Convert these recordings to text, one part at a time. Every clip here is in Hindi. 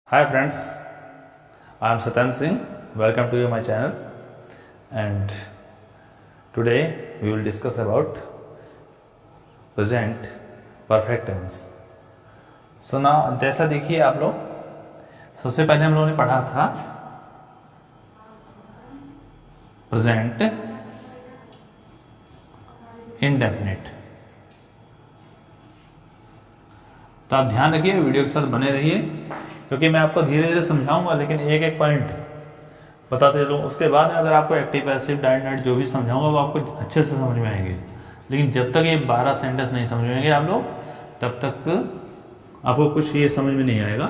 Hi friends, I am Satan Singh. Welcome to my channel, and today we will discuss about present perfect tense. So now जैसा देखिए आप लोग, सबसे पहले हम लोगों ने पढ़ा था प्रेजेंट इंडेफिनिट। तो आप ध्यान रखिए, वीडियो के साथ बने रहिए, क्योंकि मैं आपको धीरे धीरे समझाऊंगा, लेकिन एक एक पॉइंट बताते चलूँ। उसके बाद में अगर आपको एक्टिव पैसिव डायनेट जो भी समझाऊंगा वो आपको अच्छे से समझ में आएंगे। लेकिन जब तक ये 12 सेंटेंस नहीं समझ में आएंगे आप लोग, तब तक आपको कुछ ये समझ में नहीं आएगा।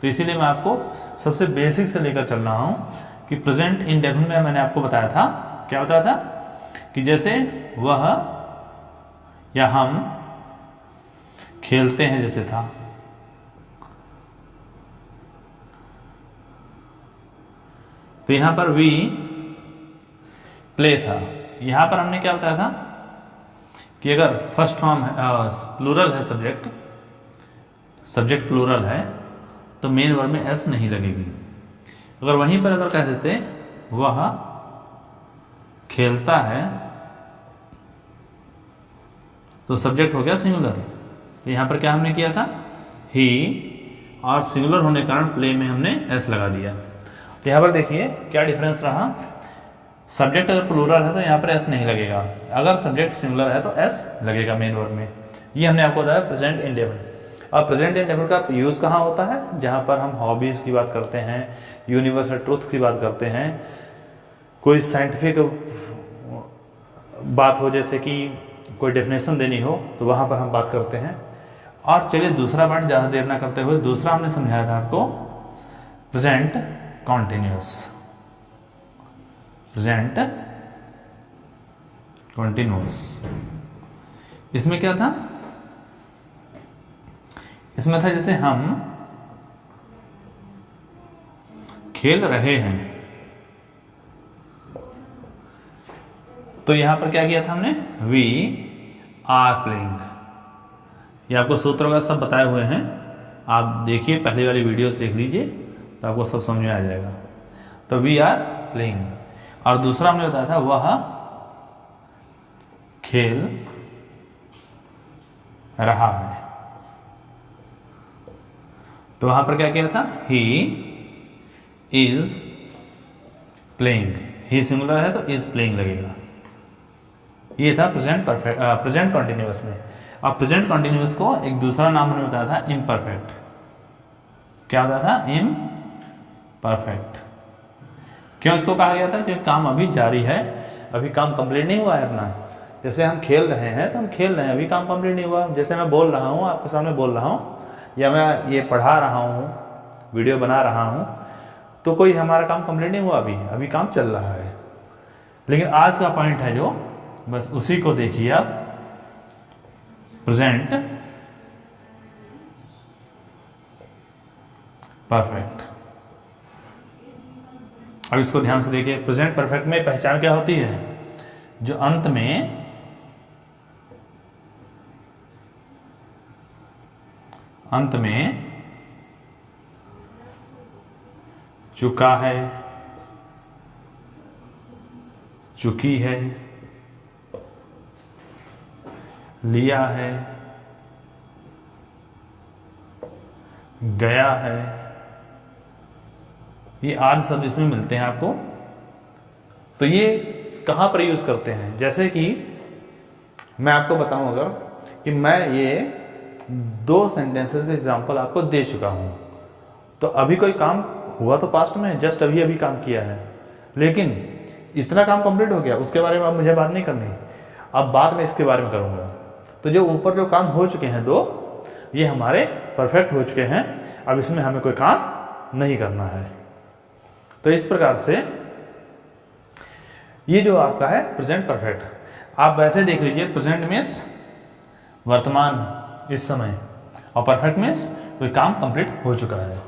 तो इसीलिए मैं आपको सबसे बेसिक से लेकर चल रहा हूँ कि प्रेजेंट इंडेफिनिट में मैंने आपको बताया था, क्या बताया था कि जैसे वह या हम खेलते हैं, जैसे था, तो यहां पर वी प्ले था। यहां पर हमने क्या बताया था कि अगर फर्स्ट फॉर्म प्लूरल है, सब्जेक्ट प्लूरल है, तो मेन वर्ब में एस नहीं लगेगी। अगर वहीं पर अगर कह देते वह खेलता है, तो सब्जेक्ट हो गया सिंगुलर। तो यहां पर क्या हमने किया था, ही, और सिंगुलर होने के कारण प्ले में हमने एस लगा दिया। तो यहाँ पर देखिए क्या डिफरेंस रहा। सब्जेक्ट अगर प्लूरल है तो यहाँ पर एस नहीं लगेगा, अगर सब्जेक्ट सिंगुलर है तो एस लगेगा मेन वर्ब में। ये हमने आपको बताया प्रेजेंट इंडेफिनिट। और प्रेजेंट इंडेफिनिट का यूज़ कहाँ होता है, जहाँ पर हम हॉबीज़ की बात करते हैं, यूनिवर्सल ट्रूथ की बात करते हैं, कोई साइंटिफिक बात हो, जैसे कि कोई डेफिनेशन देनी हो, तो वहाँ पर हम बात करते हैं। और चलिए दूसरा पॉइंट ज़्यादा देर ना करते हुए, दूसरा हमने समझाया था आपको प्रेजेंट कॉन्टिन्यूअस। प्रेजेंट कॉन्टिन्यूअस इसमें क्या था, इसमें था जैसे हम खेल रहे हैं, तो यहां पर क्या किया था हमने, वी आर प्लेइंग। ये आपको सूत्र वगैरह सब बताए हुए हैं, आप देखिए, पहले वाली वीडियोस देख लीजिए, तो आपको सब समझ में आ जाएगा। तो वी आर प्लेइंग। और दूसरा हमने बताया था वह खेल रहा है, तो वहां पर क्या किया था, he is playing. He singular है तो इज प्लेइंग लगेगा। ये था प्रेजेंट परफेक्ट, प्रेजेंट कॉन्टिन्यूअस में। और प्रेजेंट कॉन्टिन्यूअस को एक दूसरा नाम हमने बताया था इम्परफेक्ट। क्या बताया था, इम्परफेक्ट। क्यों इसको कहा गया था, क्योंकि काम अभी जारी है, अभी काम कंप्लीट नहीं हुआ है अपना। जैसे हम खेल रहे हैं तो हम खेल रहे हैं, अभी काम कंप्लीट नहीं हुआ। जैसे मैं बोल रहा हूँ, आपके सामने बोल रहा हूँ, या मैं ये पढ़ा रहा हूँ, वीडियो बना रहा हूँ, तो कोई हमारा काम कंप्लीट नहीं हुआ, अभी काम चल रहा है। लेकिन आज का पॉइंट है जो, बस उसी को देखिए आप, प्रेजेंट परफेक्ट। अब इसको ध्यान से देखिए, प्रेजेंट परफेक्ट में पहचान क्या होती है, जो अंत में चुका है, चुकी है, लिया है, गया है, ये आदि शब्द इसमें मिलते हैं आपको। तो ये कहाँ पर यूज करते हैं, जैसे कि मैं आपको बताऊं अगर, कि मैं ये 2 सेंटेंसेस के एग्जांपल आपको दे चुका हूं, तो अभी कोई काम हुआ तो पास्ट में, जस्ट अभी काम किया है, लेकिन इतना काम कंप्लीट हो गया, उसके बारे में अब मुझे बात नहीं करनी, अब बाद में इसके बारे में करूंगा। तो जो ऊपर जो काम हो चुके हैं 2, ये हमारे परफेक्ट हो चुके हैं, अब इसमें हमें कोई काम नहीं करना है। तो इस प्रकार से ये जो आपका है प्रेजेंट परफेक्ट। आप वैसे देख लीजिए, प्रेजेंट मीन्स वर्तमान, इस समय, और परफेक्ट मीन्स कोई काम कंप्लीट हो चुका है।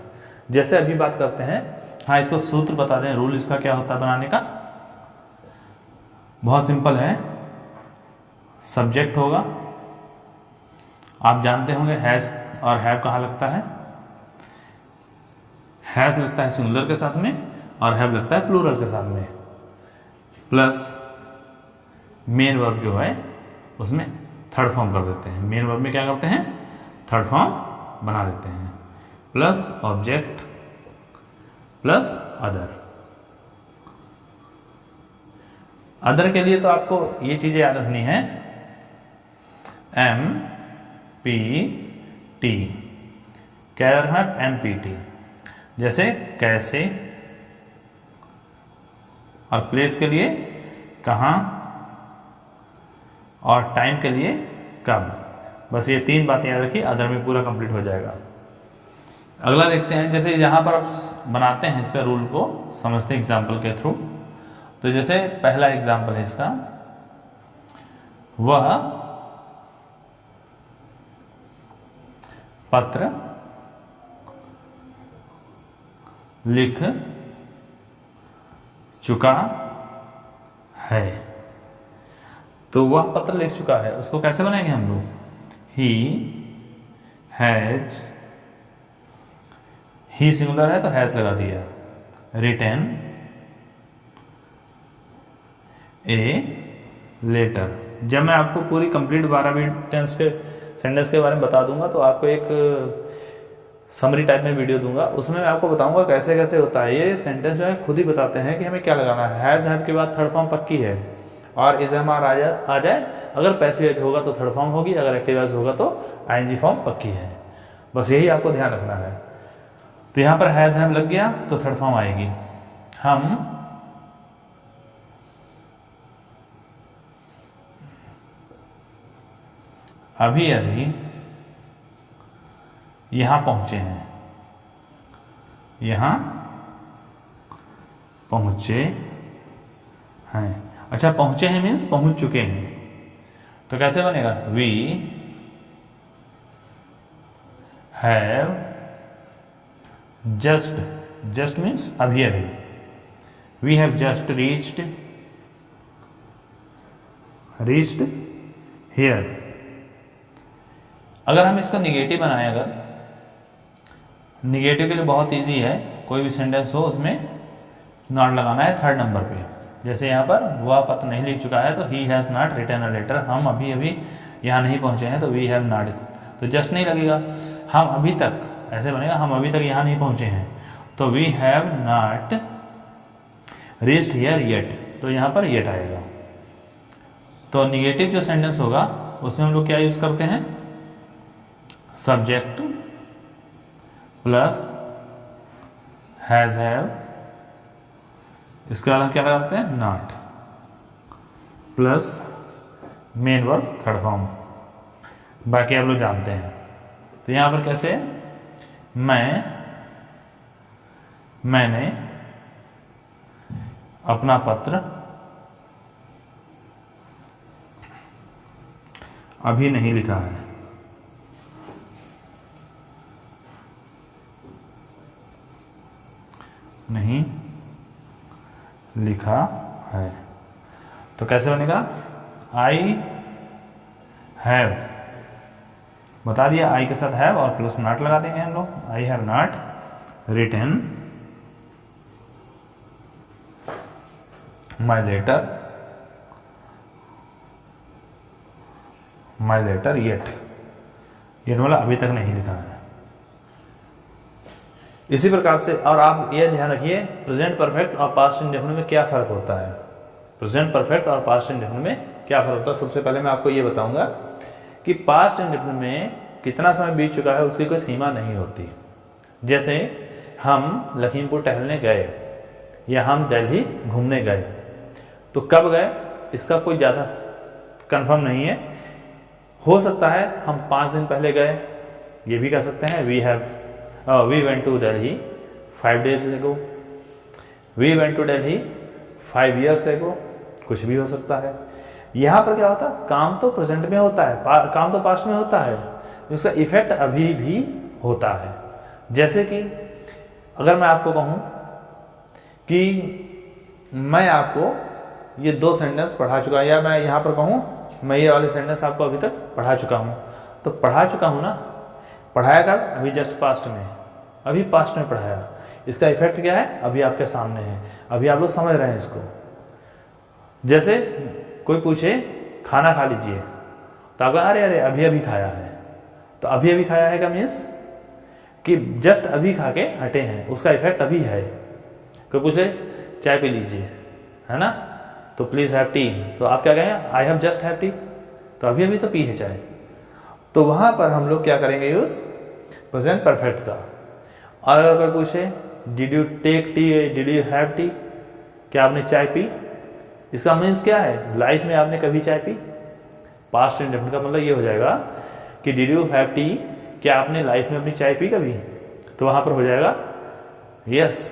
जैसे अभी बात करते हैं, हाँ इसको सूत्र बता दें, रूल इसका क्या होता है बनाने का, बहुत सिंपल है। सब्जेक्ट होगा, आप जानते होंगे हैज और हैव कहाँ लगता है, हैज़ लगता है सिंगुलर के साथ में और हैव लगता है प्लूरल के साथ में, प्लस मेन वर्ब जो है उसमें थर्ड फॉर्म कर देते हैं। मेन वर्ब में क्या करते हैं, थर्ड फॉर्म बना देते हैं, plus object plus other. Other के लिए तो आपको ये चीजें याद रखनी है, एम पी टी, क्या रखना है, एम पी टी। जैसे कैसे, और प्लेस के लिए कहाँ, और टाइम के लिए कब। बस ये 3 बातें याद रखिए, अदर में पूरा कंप्लीट हो जाएगा। अगला देखते हैं, जैसे यहाँ पर आप बनाते हैं इसका रूल को, समझते हैं एग्जाम्पल के थ्रू। तो जैसे पहला एग्जाम्पल है इसका, वह पत्र लिख चुका है। तो वह पत्र लिख चुका है, उसको कैसे बनाएंगे हम लोग, ही हैज, ही सिंगुलर है तो हैज लगा दिया, रिटन ए लेटर। जब मैं आपको पूरी कंप्लीट 12वीं टेंस के सेंटेंस के बारे में बता दूंगा तो आपको एक समरी टाइप में वीडियो दूंगा, उसमें मैं आपको बताऊंगा कैसे कैसे होता है। ये सेंटेंस जो है खुद ही बताते हैं कि हमें क्या लगाना है। हैज़ हैव के बाद थर्ड फॉर्म पक्की है, और इज एम आर आ जाए, अगर पैसिव होगा तो थर्ड फॉर्म होगी, अगर एक्टिव एज होगा तो आईएनजी फॉर्म पक्की है। बस यही आपको ध्यान रखना है। तो यहाँ पर हैज़ हैव लग गया तो थर्ड फॉर्म आएगी, हम अभी अभी यहां पहुंचे हैं, यहां पहुंचे हैं। अच्छा, पहुंचे हैं मीन्स पहुंच चुके हैं, तो कैसे बनेगा, we have just, just means अभी अभी, we have just reached here. अगर हम इसका निगेटिव बनाएं, अगर निगेटिव के लिए बहुत इजी है, कोई भी सेंटेंस हो उसमें नॉट लगाना है थर्ड नंबर पे। जैसे यहाँ पर वह पत्र नहीं लिख चुका है तो he has not written a letter, हम अभी अभी यहाँ नहीं पहुँचे हैं तो वी हैव नॉट, तो जस्ट नहीं लगेगा, हम अभी तक, ऐसे बनेगा हम अभी तक यहाँ नहीं पहुँचे हैं तो we have not reached here yet, तो यहाँ पर येट आएगा। तो निगेटिव जो सेंटेंस होगा उसमें हम लोग क्या यूज़ करते हैं, सब्जेक्ट प्लस हैज़ हैव, इसके बाद हम क्या लगाते हैं, not, plus main verb third form. बाकी आप लोग जानते हैं। तो यहाँ पर कैसे, मैंने अपना पत्र अभी नहीं लिखा है, नहीं लिखा है। तो कैसे बनेगा, आई हैव, बता दिया, आई के साथ हैव और प्लस नॉट लगा देंगे हम लोग, I have not written my letter yet, ये वाला अभी तक नहीं लिखा है। इसी प्रकार से, और आप ये ध्यान रखिए प्रेजेंट परफेक्ट और पास्ट इंडेफिनिट में क्या फ़र्क होता है। प्रेजेंट परफेक्ट और पास्ट इंडेफिनिट में क्या फ़र्क होता है, सबसे पहले मैं आपको ये बताऊंगा कि पास्ट इंडेफिनिट में कितना समय बीत चुका है उसकी कोई सीमा नहीं होती। जैसे हम लखीमपुर टहलने गए या हम दिल्ली घूमने गए, तो कब गए इसका कोई ज़्यादा कंफर्म नहीं है। हो सकता है हम 5 दिन पहले गए, ये भी कह सकते हैं, we went to Delhi 5 days ago, we went to Delhi 5 years ago, कुछ भी हो सकता है। यहाँ पर क्या होता है, काम तो प्रेजेंट में होता है, काम तो पास्ट में होता है, उसका इफेक्ट अभी भी होता है। जैसे कि अगर मैं आपको कहूँ कि मैं आपको ये 2 सेंटेंस पढ़ा चुका, या मैं यहाँ पर कहूँ मैं ये वाले सेंटेंस आपको अभी तक पढ़ा चुका हूँ, तो पढ़ा चुका हूँ ना, पढ़ाया कब, अभी जस्ट पास्ट में, अभी पास्ट में पढ़ाया। इसका इफेक्ट क्या है, अभी आपके सामने है, अभी आप लोग समझ रहे हैं इसको। जैसे कोई पूछे खाना खा लीजिए, तो आप अरे अरे अभी अभी खाया है, तो अभी अभी खाया है का मीन्स कि जस्ट अभी खा के हटे हैं, उसका इफेक्ट अभी है। कोई पूछे चाय पी लीजिए, है ना, तो प्लीज़ हैव टी, तो आप क्या कहें, I have just have T, तो अभी अभी तो पी है चाय। तो वहाँ पर हम लोग क्या करेंगे, यूज़ प्रेजेंट परफेक्ट का। और अगर कोई पूछे did you take tea, did you have tea, क्या आपने चाय पी, इसका मीन्स क्या है, लाइफ में आपने कभी चाय पी। पास्ट इंडेफिनिट का मतलब ये हो जाएगा कि डिड यू हैव टी, क्या आपने लाइफ में अपनी चाय पी कभी, तो वहाँ पर हो जाएगा यस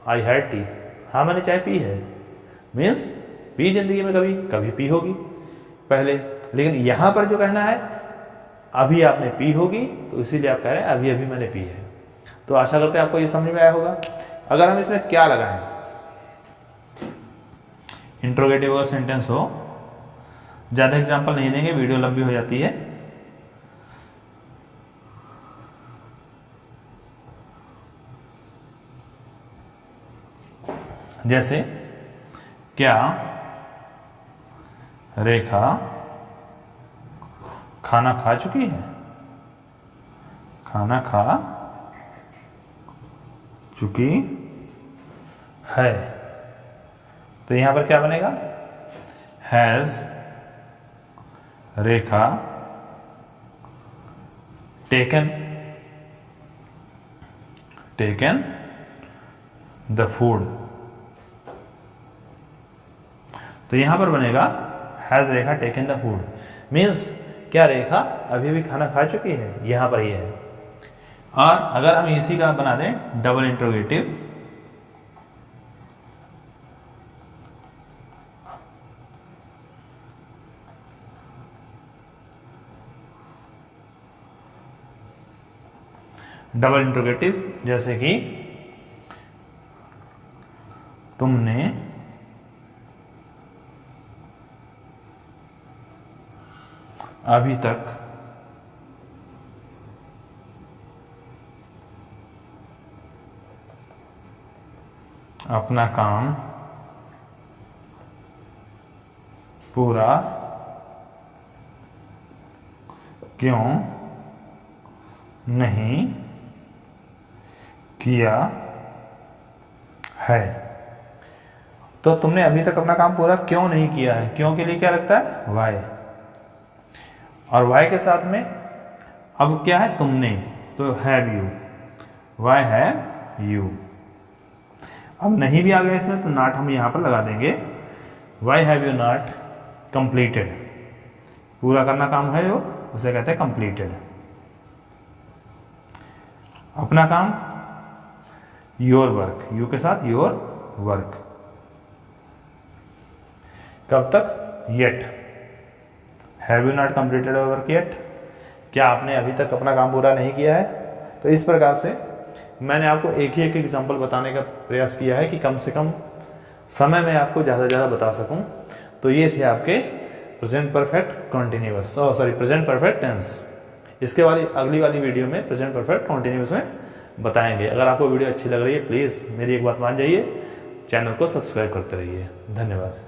आई हैड टी, हाँ मैंने चाय पी है, मीन्स पी जिंदगी में कभी कभी पी होगी पहले। लेकिन यहाँ पर जो कहना है अभी आपने पी होगी, तो इसीलिए आप कह रहे हैं अभी अभी मैंने पी है। तो आशा करते हैं आपको ये समझ में आया होगा। अगर हम इसमें क्या लगाएं, इंट्रोगेटिव अगर सेंटेंस हो, ज़्यादा एग्जाम्पल नहीं देंगे, वीडियो लंबी हो जाती है। जैसे क्या रेखा खाना खा चुकी है, खाना खा चुकी है, तो यहां पर क्या बनेगा, has Rekha taken the food, तो यहां पर बनेगा has Rekha taken the food, means क्या रेखा अभी भी खाना खा चुकी है, यहां पर ये है। और अगर हम इसी का बना दें डबल इंट्रोगेटिव, डबल इंट्रोगेटिव जैसे कि तुमने अभी तक अपना काम पूरा क्यों नहीं किया है, तो तुमने अभी तक अपना काम पूरा क्यों नहीं किया है, क्यों के लिए क्या लगता है, वाई, और वाई के साथ में अब क्या है, तुमने, तो have you, why have you. अब नहीं भी आ गया इसमें, तो नॉट हम यहां पर लगा देंगे, why have you not completed, पूरा करना काम है जो, उसे कहते हैं कंप्लीटेड। अपना काम योर वर्क, यू के साथ योर वर्क, कब तक, yet, have you not completed your work yet, क्या आपने अभी तक अपना काम पूरा नहीं किया है। तो इस प्रकार से मैंने आपको एक ही एक एग्जाम्पल बताने का प्रयास किया है कि कम से कम समय में आपको ज़्यादा से ज़्यादा बता सकूं। तो ये थे आपके present perfect continuous, present perfect tense. इसके वाली अगली वाली वीडियो में प्रेजेंट परफेक्ट कॉन्टिन्यूअस में बताएंगे। अगर आपको वीडियो अच्छी लग रही है प्लीज़ मेरी एक बात मान जाइए, चैनल को सब्सक्राइब करते रहिए। धन्यवाद।